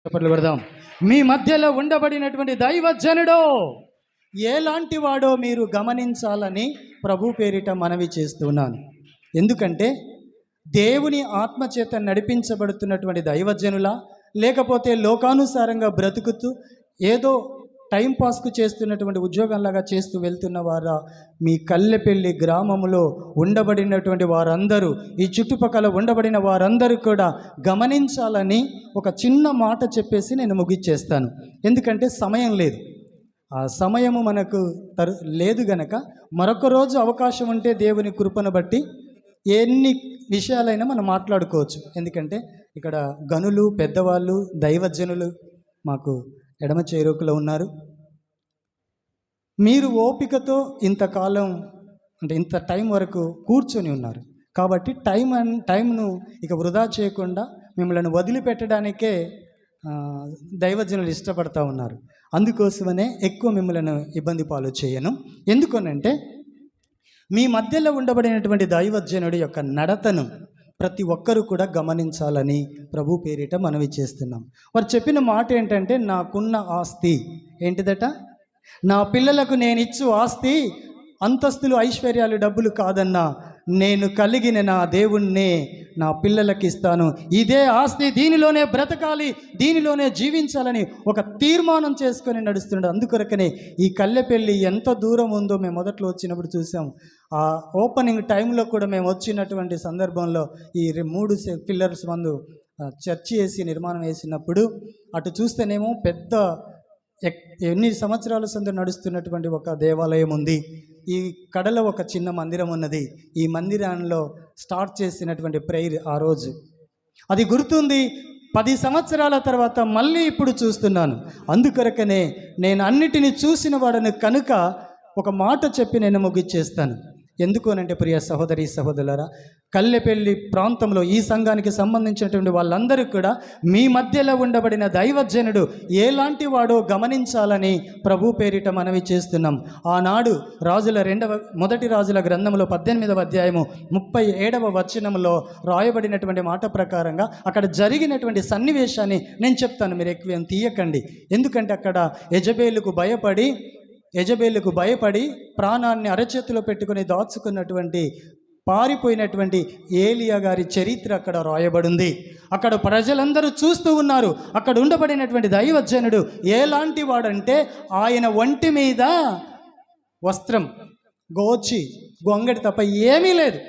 చప్పట్లు పెడదాం. మీ మధ్యలో ఉండబడినటువంటి దైవజనుడో ఎలాంటి వాడో మీరు గమనించాలని ప్రభు పేరిట మనవి చేస్తున్నాను. ఎందుకంటే దేవుని ఆత్మచేత నడిపించబడుతున్నటువంటి దైవజనుల, లేకపోతే లోకానుసారంగా బ్రతుకుతూ ఏదో టైంపాస్కు చేస్తున్నటువంటి ఉద్యోగంలాగా చేస్తూ వెళ్తున్న వారా, మీ కల్లెపల్లి గ్రామంలో ఉండబడినటువంటి వారందరూ, ఈ చుట్టుపక్కల ఉండబడిన వారందరూ కూడా గమనించాలని ఒక చిన్న మాట చెప్పేసి నేను ముగిచ్చేస్తాను. ఎందుకంటే సమయం లేదు. ఆ సమయము మనకు లేదు గనక మరొక రోజు అవకాశం ఉంటే దేవుని కృపను బట్టి ఎన్ని విషయాలైనా మనం మాట్లాడుకోవచ్చు. ఎందుకంటే ఇక్కడ గనులు, పెద్దవాళ్ళు, దైవజనులు మాకు ఎడమ చేరుకలో ఉన్నారు. మీరు ఓపికతో ఇంతకాలం అంటే ఇంత టైం వరకు కూర్చొని ఉన్నారు కాబట్టి టైంను ఇక వృధా చేయకుండా మిమ్మల్ని వదిలిపెట్టడానికే దైవజనులు ఇష్టపడతా ఉన్నారు. అందుకోసమనే ఎక్కువ మిమ్మల్ని ఇబ్బంది పాలు చేయను. ఎందుకనంటే మీ మధ్యలో ఉండబడినటువంటి దైవజనుడి యొక్క నడతను ప్రతి ఒక్కరూ కూడా గమనించాలని ప్రభు పేరిట మనవి చేస్తున్నాం. వారు చెప్పిన మాట ఏంటంటే, నాకున్న ఆస్తి ఏంటిదట? నా పిల్లలకు నేను ఇచ్చు ఆస్తి అంతస్తులు, ఐశ్వర్యాలు, డబ్బులు కాదన్నా, నేను కలిగిన నా దేవుణ్ణే నా పిల్లలకి ఇస్తాను. ఇదే ఆస్తి, దీనిలోనే బ్రతకాలి, దీనిలోనే జీవించాలని ఒక తీర్మానం చేసుకొని నడుస్తున్నాడు. అందుకొరకనే ఈ కల్లెపల్లి ఎంత దూరం ఉందో మేము మొదట్లో వచ్చినప్పుడు చూసాం. ఆ ఓపెనింగ్ టైంలో కూడా మేము వచ్చినటువంటి సందర్భంలో ఈ 3 పిల్లర్స్ మందు చర్చి వేసి నిర్మాణం వేసినప్పుడు అటు చూస్తేనేమో పెద్ద ఎన్ని సంవత్సరాల సందు నడుస్తున్నటువంటి ఒక దేవాలయం ఉంది. ఈ కడలో ఒక చిన్న మందిరం ఉన్నది. ఈ మందిరంలో స్టార్ట్ చేసినటువంటి ప్రేయర్ ఆ రోజు అది గుర్తుంది. 10 సంవత్సరాల తర్వాత మళ్ళీ ఇప్పుడు చూస్తున్నాను. అందుకొరకనే నేను అన్నిటినీ చూసిన వాడను కనుక ఒక మాట చెప్పి నేను ముగిచ్చేస్తాను. ఎందుకు అనంటే, ప్రియ సహోదరి సహోదరులారా, కల్లెపల్లి ప్రాంతంలో ఈ సంఘానికి సంబంధించినటువంటి వాళ్ళందరూ కూడా మీ మధ్యలో ఉండబడిన దైవజనుడు ఎలాంటి వాడో గమనించాలని ప్రభు పేరిట మనవి చేస్తున్నాం. ఆనాడు మొదటి రాజుల గ్రంథంలో 18వ అధ్యాయము 37వ వచనంలో రాయబడినటువంటి మాట ప్రకారంగా అక్కడ జరిగినటువంటి సన్నివేశాన్ని నేను చెప్తాను. మీరు ఎక్కువ తీయకండి. ఎందుకంటే అక్కడ యెజబేలుకు భయపడి ప్రాణాన్ని అరచేతిలో పెట్టుకుని దాచుకున్నటువంటి పారిపోయినటువంటి ఏలియా గారి చరిత్ర అక్కడ రాయబడింది. అక్కడ ప్రజలందరూ చూస్తూ ఉన్నారు. అక్కడ ఉండబడినటువంటి దైవజనుడు ఎలాంటి వాడంటే, ఆయన ఒంటి మీద వస్త్రం, గొంగడి తప్ప ఏమీ లేదు.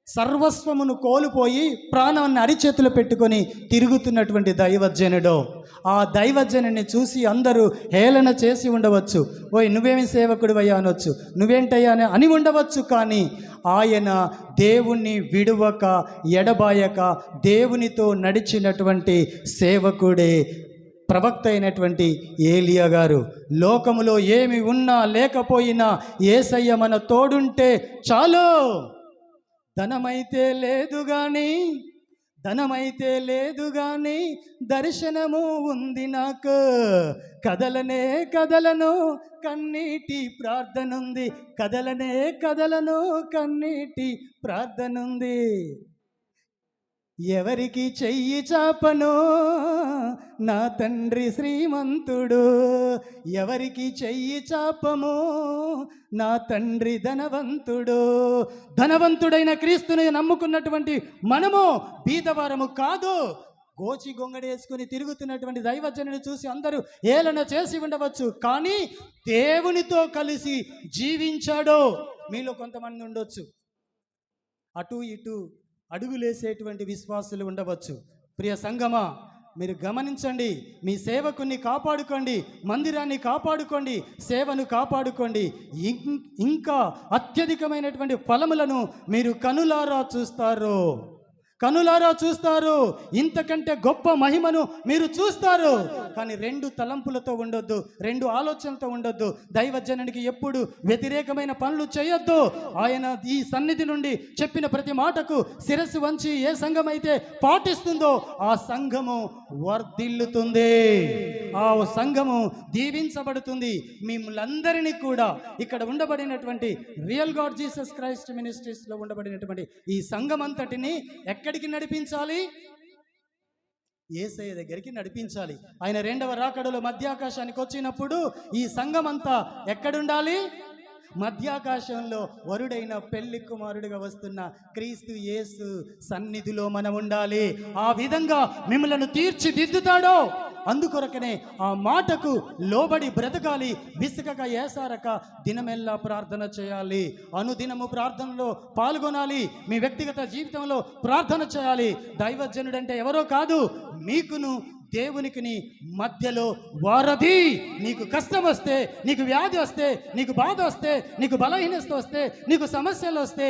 సర్వస్వమును కోల్పోయి ప్రాణాన్ని అరిచేతులు పెట్టుకొని తిరుగుతున్నటువంటి దైవజనుడు. ఆ దైవజనుని చూసి అందరూ హేళన చేసి ఉండవచ్చు. ఓయ్, నువ్వేమి సేవకుడివయ్యా అనొచ్చు, నువ్వేంటయ్యా అని ఉండవచ్చు. కానీ ఆయన దేవుణ్ణి విడువక ఎడబాయక దేవునితో నడిచినటువంటి సేవకుడే ప్రవక్త అయినటువంటి ఏలియా గారు. లోకములో ఏమి ఉన్నా లేకపోయినా యేసయ్య మన తోడుంటే చాలు. ధనమైతే లేదు గాని దర్శనము ఉంది నాకు. కదలను కన్నీటి ప్రార్థనుంది. కన్నీటి ప్రార్థనుంది. ఎవరికి చెయ్యి చాపను నా తండ్రి శ్రీమంతుడు. ఎవరికి చెయ్యి చాపము నా తండ్రి ధనవంతుడైన క్రీస్తుని నమ్ముకున్నటువంటి మనము బీదవారము కాదు. గొంగడేసుకుని తిరుగుతున్నటువంటి దైవజనుని చూసి అందరూ ఏలన చేసి ఉండవచ్చు. కానీ దేవునితో కలిసి జీవించాడో మీలో కొంతమంది ఉండొచ్చు. అటు ఇటు అడుగులేసేటువంటి విశ్వాసులు ఉండవచ్చు. ప్రియ సంగమా, మీరు గమనించండి. మీ సేవకుని కాపాడుకోండి, మందిరాన్ని కాపాడుకోండి, సేవను కాపాడుకోండి. ఇంకా అత్యధికమైనటువంటి ఫలములను మీరు కనులారా చూస్తారు. ఇంతకంటే గొప్ప మహిమను మీరు చూస్తారు. కానీ 2 తలంపులతో ఉండొద్దు, 2 ఆలోచనలతో ఉండొద్దు. దైవజనునికి ఎప్పుడు వ్యతిరేకమైన పనులు చేయొద్దు. ఆయన ఈ సన్నిధి నుండి చెప్పిన ప్రతి మాటకు శిరస్సు వంచి ఏ సంఘం అయితే పాటిస్తుందో ఆ సంఘము వర్ధిల్లుతుంది, ఆ సంఘము దీవించబడుతుంది. మిమ్మల్ందరినీ కూడా ఇక్కడ ఉండబడినటువంటి రియల్ గాడ్ జీసస్ క్రైస్ట్ మినిస్ట్రీస్లో ఉండబడినటువంటి ఈ సంఘం అంతటిని ఎక్కడికి నడిపించాలి? యేసయ్య దగ్గరికి నడిపించాలి. ఆయన రెండవ రాకడలో మధ్యాకాశానికి వచ్చినప్పుడు ఈ సంఘమంతా ఎక్కడుండాలి? మధ్యాకాశంలో వరుడైన పెళ్లి కుమారుడిగా వస్తున్న క్రీస్తు యేసు సన్నిధిలో మనం ఉండాలి. ఆ విధంగా మిమ్మలను తీర్చిదిద్దుతాడో అందుకొరకనే ఆ మాటకు లోబడి బ్రతకాలి. విసుకక ఏసారక దినమెల్లా ప్రార్థన చేయాలి. అనుదినము ప్రార్థనలో పాల్గొనాలి. మీ వ్యక్తిగత జీవితంలో ప్రార్థన చేయాలి. దైవజనుడంటే ఎవరో కాదు, మీకును దేవునికిని మధ్యలో వారధి. నీకు కష్టం వస్తే, నీకు వ్యాధి వస్తే, నీకు బాధ వస్తే, నీకు బలహీనత వస్తే, నీకు సమస్యలు వస్తే,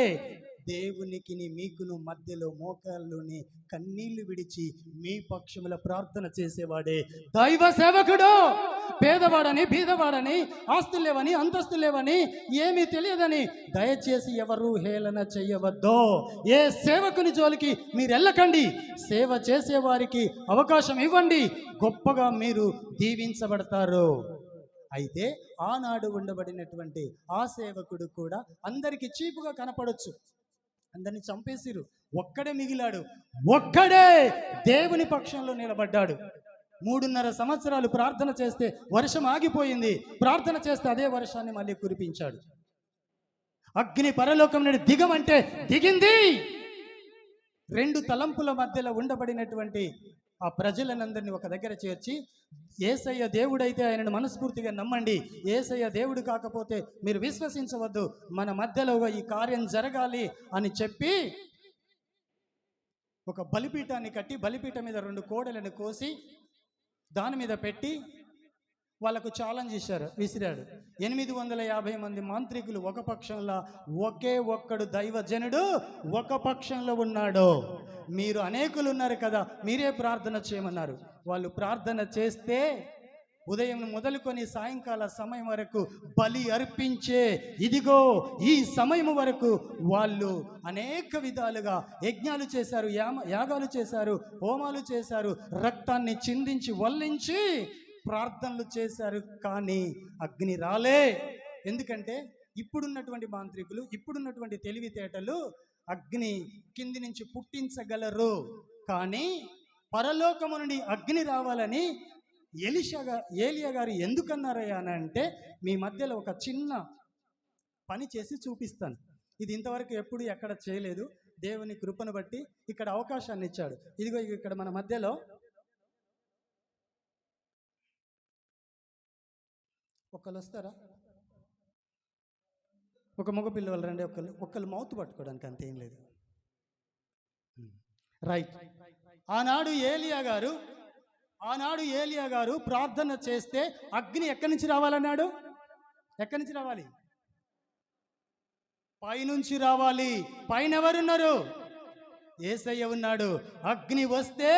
దేవునికిని మీకును మధ్యలో మోకాల్లోని కన్నీళ్లు విడిచి మీ పక్షముల ప్రార్థన చేసేవాడే దైవ సేవకుడు. పేదవాడని బీదవాడని ఆస్తులు లేవని అంతస్తులు లేవని ఏమీ తెలియదని దయచేసి ఎవరు హేళన చెయ్యవద్దో. ఏ సేవకుని జోలికి మీరు వెళ్ళకండి. సేవ చేసేవారికి అవకాశం ఇవ్వండి. గొప్పగా మీరు దీవించబడతారు. అయితే ఆనాడు ఉండబడినటువంటి ఆ సేవకుడు కూడా అందరికీ చీపుగా కనపడొచ్చు. అందరిని చంపేసిరు, ఒక్కడే మిగిలాడు. ఒక్కడే దేవుని పక్షంలో నిలబడ్డాడు. 3.5 సంవత్సరాలు ప్రార్థన చేస్తే వర్షం ఆగిపోయింది. ప్రార్థన చేస్తే అదే వర్షాన్ని మళ్ళీ కురిపించాడు. అగ్ని పరలోకం నుండి దిగమంటే దిగింది. 2 తలంపుల మధ్యలో ఉండబడినటువంటి ఆ ప్రజలనందరినీ ఒక దగ్గర చేర్చి, యేసయ్య దేవుడైతే ఆయనను మనస్ఫూర్తిగా నమ్మండి, యేసయ్య దేవుడు కాకపోతే మీరు విశ్వసించవద్దు, మన మధ్యలో ఈ కార్యం జరగాలి అని చెప్పి ఒక బలిపీఠాన్ని కట్టి, బలిపీఠం మీద 2 కోడెలను కోసి దాని మీద పెట్టి వాళ్ళకు ఛాలెంజ్ విసిరాడు. 850 మంది మాంత్రికులు ఒక పక్షంలో, ఒకే ఒక్కడు దైవజనుడు ఒక పక్షంలో ఉన్నాడు. మీరు అనేకులు ఉన్నారు కదా, మీరే ప్రార్థన చేయమన్నారు. వాళ్ళు ప్రార్థన చేస్తే ఉదయం మొదలుకొని సాయంకాల సమయం వరకు బలి అర్పించే ఇదిగో ఈ సమయం వరకు వాళ్ళు అనేక విధాలుగా యజ్ఞాలు చేశారు, యాగాలు చేశారు, హోమాలు చేశారు, రక్తాన్ని చిందించి వల్లించి ప్రార్థనలు చేశారు. కానీ అగ్ని రాలే. ఎందుకంటే ఇప్పుడున్నటువంటి మాంత్రికులు, ఇప్పుడున్నటువంటి తెలివితేటలు అగ్ని కింది నుంచి పుట్టించగలరు. కానీ పరలోకము నుండి అగ్ని రావాలని ఏలియా గారు ఎందుకన్నారయ్యా అని అంటే, మీ మధ్యలో ఒక చిన్న పని చేసి చూపిస్తాను. ఇది ఇంతవరకు ఎప్పుడు ఎక్కడ చేయలేదు. దేవుని కృపను బట్టి ఇక్కడ అవకాశాన్ని ఇచ్చాడు. ఇదిగో ఇక్కడ మన మధ్యలో ఒకళ్ళు వస్తారా? ఒక మగ పిల్లలు రండి. ఒకళ్ళు మౌత్ పట్టుకోవడానికి అంతేం లేదు. రైట్. ఆనాడు ఏలియా గారు ప్రార్థన చేస్తే అగ్ని ఎక్కడి నుంచి రావాలన్నాడు? ఎక్కడి నుంచి రావాలి? పైనుంచి రావాలి. పైన ఎవరున్నారు? యేసయ్య ఉన్నాడు. అగ్ని వస్తే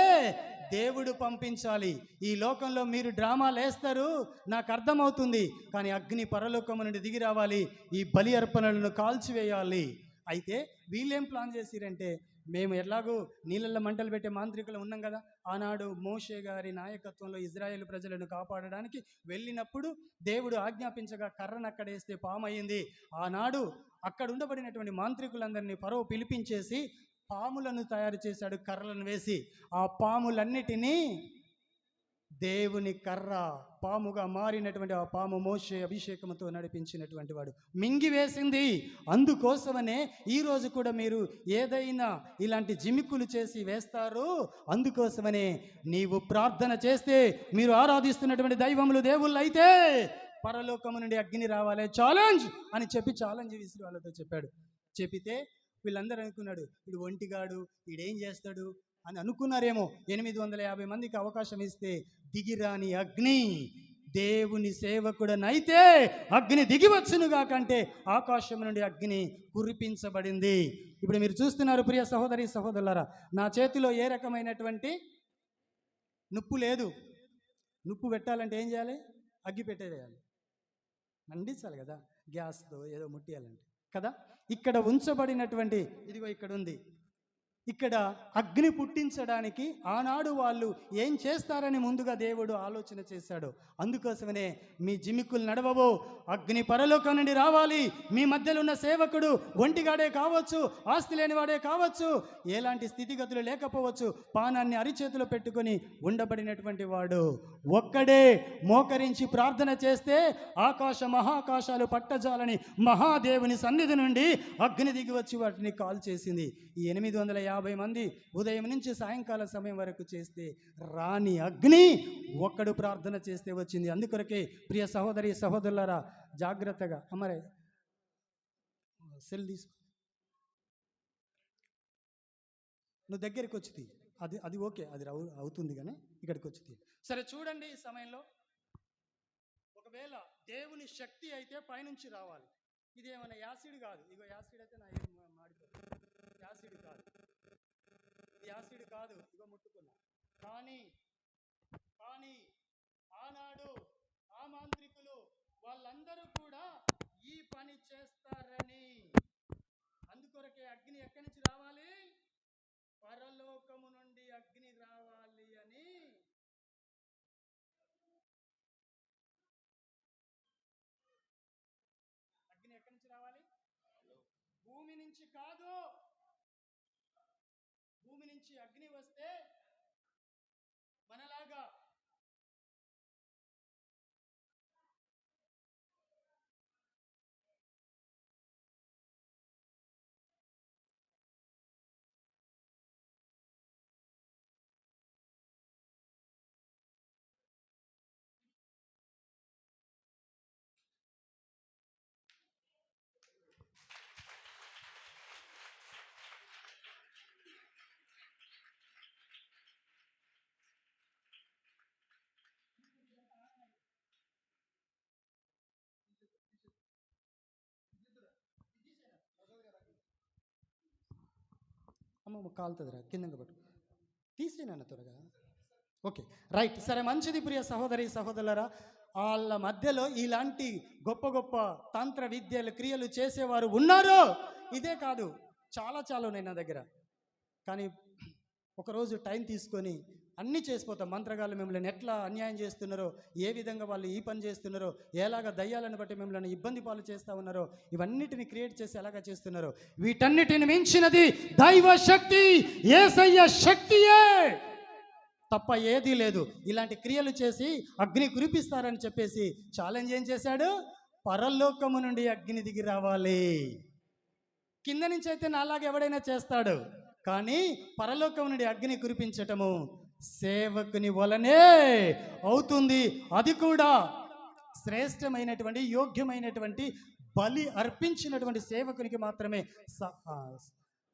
దేవుడు పంపించాలి. ఈ లోకంలో మీరు డ్రామాలు వేస్తారు, నాకు అర్థమవుతుంది. కానీ అగ్ని పరలోకము నుండి దిగి రావాలి, ఈ బలి అర్పణలను కాల్చివేయాలి. అయితే వీళ్ళేం ప్లాన్ చేసిరంటే, మేము ఎలాగూ నీళ్ళల్లో మంటలు పెట్టే మాంత్రికులు ఉన్నాం కదా, ఆనాడు మోషే గారి నాయకత్వంలో ఇజ్రాయేల్ ప్రజలను కాపాడడానికి వెళ్ళినప్పుడు దేవుడు ఆజ్ఞాపించగా కర్రను అక్కడేస్తే పాము అయింది. ఆనాడు అక్కడ ఉండబడినటువంటి మాంత్రికులందరినీ ఫరో పిలిపించేసి పాములను తయారు చేశాడు, కర్రలను వేసి. ఆ పాములన్నిటినీ దేవుని కర్ర పాముగా మారినటువంటి ఆ పాము మోషే అభిషేకంతో నడిపించినటువంటి వాడు మింగివేసింది. అందుకోసమనే ఈరోజు కూడా మీరు ఏదైనా ఇలాంటి జిమిక్కులు చేసి వేస్తారు. అందుకోసమనే నీవు ప్రార్థన చేస్తే, మీరు ఆరాధిస్తున్నటువంటి దైవములు దేవుళ్ళు అయితే పరలోకము నుండి అగ్ని రావాలి, ఛాలెంజ్ అని చెప్పి ఛాలెంజ్ విసిరి వాళ్ళతో చెప్పాడు. చెప్పితే వీళ్ళందరూ అనుకున్నాడు, వీడు ఒంటిగాడు, వీడేం చేస్తాడు అని అనుకున్నారేమో. 850 మందికి అవకాశం ఇస్తే దిగిరాని అగ్ని దేవుని సేవకుడనైతే అగ్ని దిగివచ్చునుగా కంటే ఆకాశం నుండి అగ్ని కురిపించబడింది. ఇప్పుడు మీరు చూస్తున్నారు ప్రియ సహోదరి సహోదరులారా, నా చేతిలో ఏ రకమైనటువంటి నుప్పు లేదు. నుప్పు పెట్టాలంటే ఏం చేయాలి? అగ్గి పెట్టేయాలి, మండించాలి కదా, గ్యాస్తో ఏదో ముట్టియాలంటే కదా. ఇక్కడ ఉంచబడినటువంటి ఇదిగో ఇక్కడ ఉంది, ఇక్కడ అగ్ని పుట్టించడానికి ఆనాడు వాళ్ళు ఏం చేస్తారని ముందుగా దేవుడు ఆలోచన చేశాడు. అందుకోసమనే మీ జిమిక్కులు నడవవు, అగ్ని పరలోకం నుండి రావాలి. మీ మధ్యలో ఉన్న సేవకుడు ఒంటిగాడే కావచ్చు, ఆస్తి లేనివాడే కావచ్చు, ఎలాంటి స్థితిగతులు లేకపోవచ్చు, పానాన్ని అరిచేతిలో పెట్టుకొని ఉండబడినటువంటి వాడు ఒక్కడే మోకరించి ప్రార్థన చేస్తే ఆకాశ మహాకాశాలు పట్టజాలని మహాదేవుని సన్నిధి నుండి అగ్ని దిగి వచ్చి వాటిని కాల్ చేసింది. ఈ 850 మంది ఉదయం నుంచి సాయంకాల సమయం వరకు చేస్తే రాని అగ్ని ఒక్కడు ప్రార్థన చేస్తే వచ్చింది. అందుకొరకే ప్రియ సహోదరి సహోదరులారా, జాగ్రత్తగా అమరే సెల్ తీసుకో, నువ్వు దగ్గరికి వచ్చి అది ఓకే, అది అవుతుంది కానీ ఇక్కడికి వచ్చి సరే. చూడండి, ఈ సమయంలో ఒకవేళ దేవుని శక్తి అయితే పైనుంచి రావాలి. ఇది ఏమైనా యాసిడ్ కాదు. ఇగో యాసిడ్ అయితే నా మాడిపోతుంది. యాసిడ్ కాదు, యాసిడ్ కాదు, ఇగో ముట్టుకున్నా. కానీ ఆనాడు ఆ మాంత్రికులు వాళ్ళందరూ కూడా ఈ పని చేస్తారని, అందుకొరకే అగ్ని ఎక్కడి నుంచి రావాలి? పరలోకము నుండి అగ్ని రావాలి అని అగ్ని ఎక్కడి నుంచి రావాలి? భూమి నుంచి కాదు. భూమి నుంచి అగ్ని వస్తే మనలాగా అమ్మమ్మ కాలుతుందిరా, కిందకి పట్టు, తీసేనా త్వరగా. ఓకే, రైట్, సరే, మంచిది. ప్రియ సహోదరి సహోదరులరా, వాళ్ళ మధ్యలో ఇలాంటి గొప్ప గొప్ప తంత్ర విద్యలు క్రియలు చేసేవారు ఉన్నారు. ఇదే కాదు, చాలా ఉన్నాయి నా దగ్గర. కానీ ఒకరోజు టైం తీసుకొని అన్నీ చేసిపోతాం. మంత్రగాళ్ళు మిమ్మల్ని ఎట్లా అన్యాయం చేస్తున్నారో, ఏ విధంగా వాళ్ళు ఈ పని చేస్తున్నారో, ఎలాగ దయ్యాలను బట్టి మిమ్మల్ని ఇబ్బంది పాలు చేస్తూ ఉన్నారో, ఇవన్నిటిని క్రియేట్ చేసి ఎలాగ చేస్తున్నారో, వీటన్నిటిని మించినది దైవ శక్తి, యేసయ్య శక్తియే తప్ప ఏదీ లేదు. ఇలాంటి క్రియలు చేసి అగ్ని కురిపిస్తారని చెప్పేసి ఛాలెంజ్ ఏం చేశాడు? పరలోకము నుండి అగ్ని దిగి రావాలి. కింద నుంచి అయితే నాలాగా ఎవడైనా చేస్తాడు, కానీ పరలోకం నుండి అగ్ని కురిపించటము సేవకుని వలనే అవుతుంది. అది కూడా శ్రేష్టమైనటువంటి యోగ్యమైనటువంటి బలి అర్పించినటువంటి సేవకునికి మాత్రమే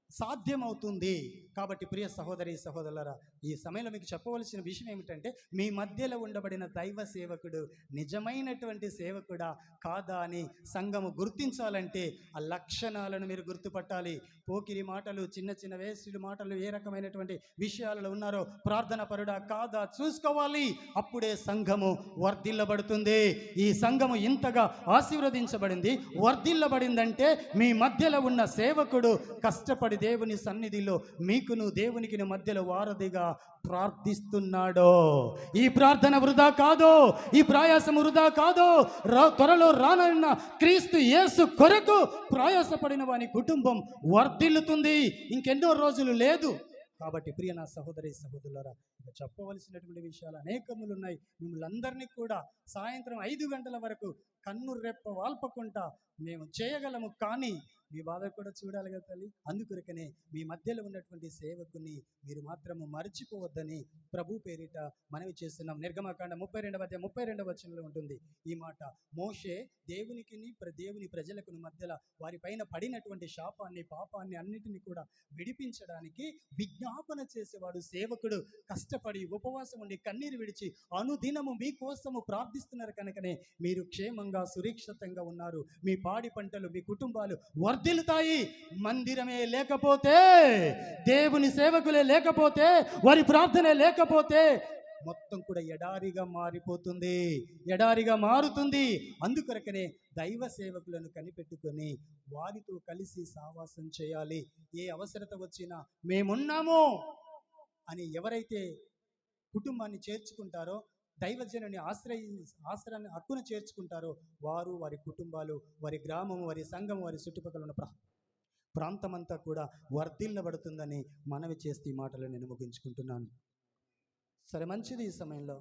సాధ్యమవుతుంది. కాబట్టి ప్రియ సహోదరి సహోదరులారా, ఈ సమయంలో మీకు చెప్పవలసిన విషయం ఏమిటంటే, మీ మధ్యలో ఉండబడిన దైవ సేవకుడు నిజమైనటువంటి సేవకుడా కాదా అని సంఘము గుర్తించాలంటే ఆ లక్షణాలను మీరు గుర్తుపట్టాలి. పోకిరి మాటలు, చిన్న వేసుడు మాటలు, ఏ రకమైనటువంటి విషయాలలో ఉన్నారో, ప్రార్థన పరుడా కాదా చూసుకోవాలి. అప్పుడే సంఘము వర్ధిల్లబడుతుంది. ఈ సంఘము ఇంతగా ఆశీర్వదించబడింది, వర్ధిల్లబడిందంటే మీ మధ్యలో ఉన్న సేవకుడు కష్టపడి దేవుని సన్నిధిలో మీకును దేవునికి మధ్యలో వారధిగా ప్రార్థిస్తున్నాడో. ఈ ప్రార్థన వృధా కాదు, ఈ ప్రయాసం వృధా కాదు. త్వరలో రానున్న క్రీస్తు యేసు కొరకు ప్రయాసపడిన వాని కుటుంబం వర్ధిల్లుతుంది. ఇంకెన్నో రోజులు లేదు. కాబట్టి ప్రియ నా సహోదరి సహోదరులారా, చెప్పవలసినటువంటి విషయాలు అనేకములు ఉన్నాయి. మిమ్మల్ని అందరినీ కూడా సాయంత్రం 5 గంటల వరకు కన్ను రెప్ప వాల్పకుండా మేము చేయగలము, కానీ మీ బాధ కూడా చూడాలి కదా తల్లి. అందుకొరకనే మీ మధ్యలో ఉన్నటువంటి సేవకుని మీరు మాత్రము మర్చిపోవద్దని ప్రభు పేరిట మనవి చేస్తున్నాం. నిర్గమకాండ 32వ వచనంలో ఉంటుంది ఈ మాట. మోషే దేవుని ప్రజలకు మధ్యలో వారి పైన పడినటువంటి శాపాన్ని, పాపాన్ని అన్నిటినీ కూడా విడిపించడానికి విజ్ఞాపన చేసేవాడు సేవకుడు. కష్టపడి ఉపవాసం ఉండి కన్నీరు విడిచి అనుదినము మీకోసము ప్రార్థిస్తున్నారు కనుకనే మీరు క్షేమంగా సురక్షితంగా ఉన్నారు. మీ పాడి పంటలు, మీ కుటుంబాలు వర్ధిల్లుతాయి. మందిరమే లేకపోతే, దేవుని సేవకులే లేకపోతే, వారి ప్రార్థనే లేకపోతే మొత్తం కూడా ఎడారిగా మారిపోతుంది, ఎడారిగా మారుతుంది. అందుకొరకనే దైవ సేవకులను కనిపెట్టుకొని వారితో కలిసి సావాసం చేయాలి. ఏ అవసరత వచ్చినా మేమున్నాము అని ఎవరైతే కుటుంబాన్ని చేర్చుకుంటారో, దైవజనుని ఆశ్రయాన్ని హక్కును చేర్చుకుంటారో, వారు, వారి కుటుంబాలు, వారి గ్రామం, వారి సంఘం, వారి చుట్టుపక్కల ఉన్న ప్రాంతమంతా కూడా వర్ధిల్లబడుతుందని మనవి చేస్తే ఈ మాటలు నేను ముగించుకుంటున్నాను. సరే, మంచిది. ఈ సమయంలో